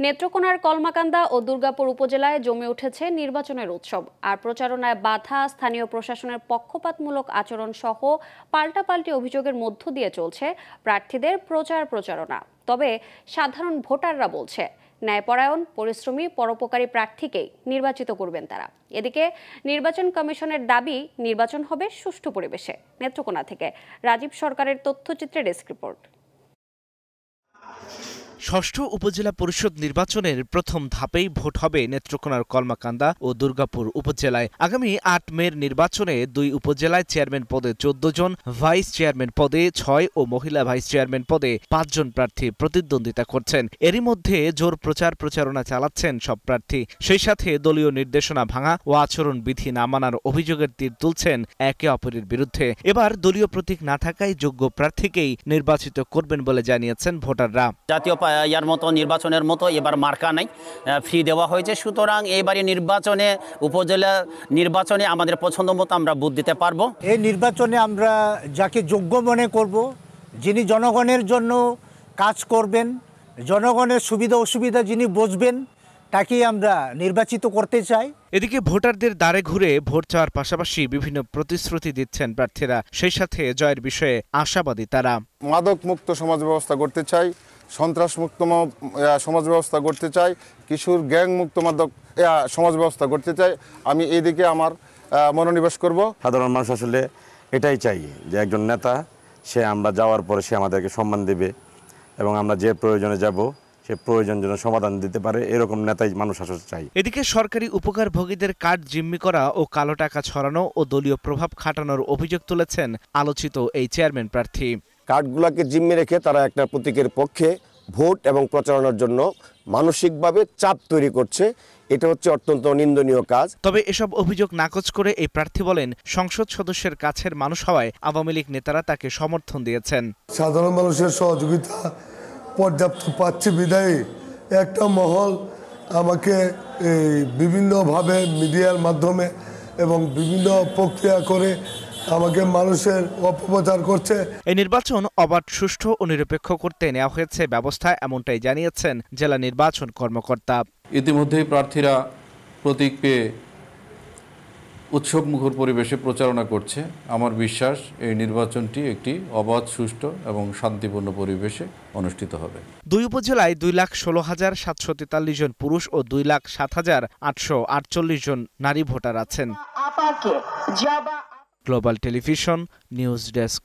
নেত্রকোনার কলমাকান্দা ও দুর্গাপুর উপজেলায় জমে উঠেছে নির্বাচনের উৎসব। আর প্রচারণায় বাধা, স্থানীয় প্রশাসনের পক্ষপাতমূলক আচরণ সহ পাল্টাপাল্টি অভিযোগের মধ্য দিয়ে চলছে প্রার্থীদের প্রচারণা। তবে সাধারণ ভোটাররা বলছে, ন্যায়পরায়ণ, পরিশ্রমী, পরোপকারী প্রার্থীকেই নির্বাচিত করবেন তারা। এদিকে নির্বাচন কমিশনের দাবি, নির্বাচন হবে সুষ্ঠু পরিবেশে। নেত্রকোনা থেকে রাজীব সরকারের তথ্যচিত্রে ডেস্ক রিপোর্ট। ষষ্ঠ উপজেলা পরিষদ নির্বাচনের প্রথম ধাপেই ভোট হবে নেত্রকোনার কলমাকান্দা ও দুর্গাপুর উপজেলায়। আগামী ৮ মের নির্বাচনে দুই উপজেলায় চেয়ারম্যান পদে ১৪ জন, ভাইস চেয়ারম্যান পদে ৬ ও মহিলা ভাইস চেয়ারম্যান পদে ৫ জন প্রার্থী প্রতিদ্বন্দ্বিতা করছেন। এরই মধ্যে জোর প্রচারণা চালাচ্ছেন সব প্রার্থী। সেই সাথে দলীয় নির্দেশনা ভাঙা ও আচরণ বিধি না মানার অভিযোগের তীর তুলছেন একে অপরের বিরুদ্ধে। এবার দলীয় প্রতীক না থাকায় যোগ্য প্রার্থীকেই নির্বাচিত করবেন বলে জানিয়েছেন ভোটাররা। জাতীয় নির্বাচনের মতো এবার মার্কা নাই, ফ্রি দেওয়া হয়েছে। সুতরাং এবারে নির্বাচনে, উপজেলা নির্বাচনে আমাদের পছন্দ মতো আমরা ভোট দিতে পারবো। এই নির্বাচনে আমরা যাকে যোগ্য মনে করব, যিনি জনগণের জন্য কাজ করবেন, জনগণের সুবিধা অসুবিধা যিনি বুঝবেন, তাকেই আমরা নির্বাচিত করতে চাই। এদিকে ভোটারদের দ্বারে ঘুরে ভোট চাওয়ার পাশাপাশি বিভিন্ন প্রতিশ্রুতি দিচ্ছেন প্রার্থীরা। সেই সাথে জয়ের বিষয়ে আশাবাদী তারা। মাদক মুক্ত সমাজ ব্যবস্থা করতে চাই, সন্ত্রাস মুক্ত সমাজ ব্যবস্থা করতে চাই, কিশোর গ্যাং মুক্ত মাদক সমাজ ব্যবস্থা করতে চাই। আমি এই দিকে আমার মনোনিবেশ করব। সাধারণ মানুষ আসলে এটাই চাই যে একজন নেতা, সে আমরা যাওয়ার পরে সে আমাদেরকে সম্মান দেবে এবং আমরা যে প্রয়োজনে যাব সে প্রয়োজন যেন সমাধান দিতে পারে, এরকম নেতাই মানুষ আসলে চাই। এদিকে সরকারি উপকারভোগীদের কার্ড জিম্মি করা ও কালো টাকা ছড়ানো ও দলীয় প্রভাব খাটানোর অভিযোগ তুলেছেন আলোচিত এই চেয়ারম্যান প্রার্থী। কার্ডগুলোকে জিম্মি রেখে তারা একটা প্রতীকের পক্ষে ভোট এবং প্রচারণার জন্য মানসিকভাবে চাপ তৈরি করছে। এটা হচ্ছে অত্যন্ত নিন্দনীয় কাজ। তবে এসব অভিযোগ নাকচ করে এই প্রার্থী বলেন, সংসদ সদস্যের কাছের মানুষ হওয়ায় আওয়ামী লীগ নেতারা তাকে সমর্থন দিয়েছেন। সাধারণ মানুষের সহযোগিতা পর্যাপ্ত পাচ্ছে বিধায় একটা মহল আমাকে বিভিন্নভাবে মিডিয়ার মাধ্যমে এবং বিভিন্ন প্রক্রিয়া করে আমাকে মানুষের অপপ্রচার করছে। এই নির্বাচন অবাধ, সুষ্ঠু ও নিরপেক্ষ করতে নেওয়া হয়েছে ব্যবস্থা, এমনটাই জানিয়েছেন জেলা নির্বাচন কর্মকর্তা। ইতিমধ্যেই প্রার্থীরা প্রতীক পেয়ে উৎসবমুখর পরিবেশে প্রচারণা করছে। আমার বিশ্বাস এই নির্বাচনটি একটি অবাধ, সুষ্ঠু এবং শান্তিপূর্ণ পরিবেশে অনুষ্ঠিত হবে। দুই উপজেলায় 2,16,743 জন পুরুষ ও 2,07,848 জন নারী ভোটার আছেন। Global television news desk.